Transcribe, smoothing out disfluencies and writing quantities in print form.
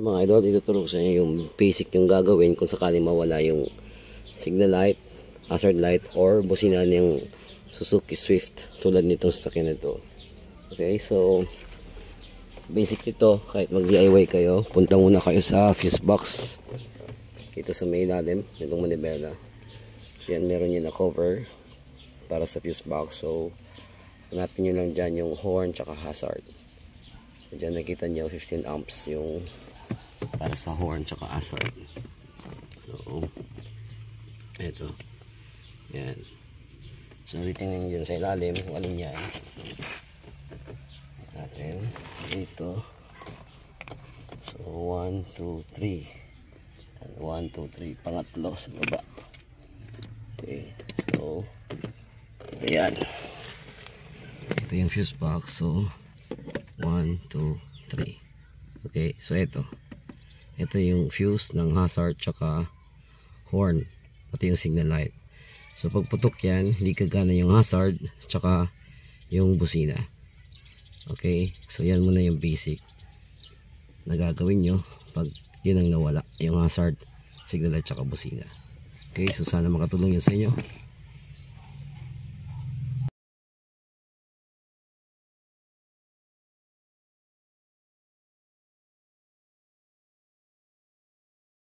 Mga idol, ituturo ko sa inyo yung basic yung gagawin kung sakaling mawala yung signal light, hazard light, or busina ng Suzuki Swift tulad nitong sasakyan nito. Okay, so basic nito, kahit mag DIY kayo, punta muna kayo sa fuse box dito sa may ilalim nitong manibela. So yan, meron yun na cover para sa fuse box. So hanapin nyo lang dyan yung horn tsaka hazard. So dyan nakita nyo 15 amps yung para sa horn tsaka hazard. So eto, yan. So titingnan nyo dyan sa ilalim kung alin yan natin dito. So 1, 2, 3 1, 2, 3, pangatlo sa baba. Okay, so ayan, ito yung fuse box. So 1, 2, 3. Okay, so ito yung fuse ng hazard tsaka horn, pati yung signal light. So pag putok yan, hindi gagana yung hazard tsaka yung busina. Okay, so yan muna yung basic na gagawin nyo pag yun ang nawala, yung hazard, signal light tsaka busina. Okay, so sana makatulong yan sa inyo.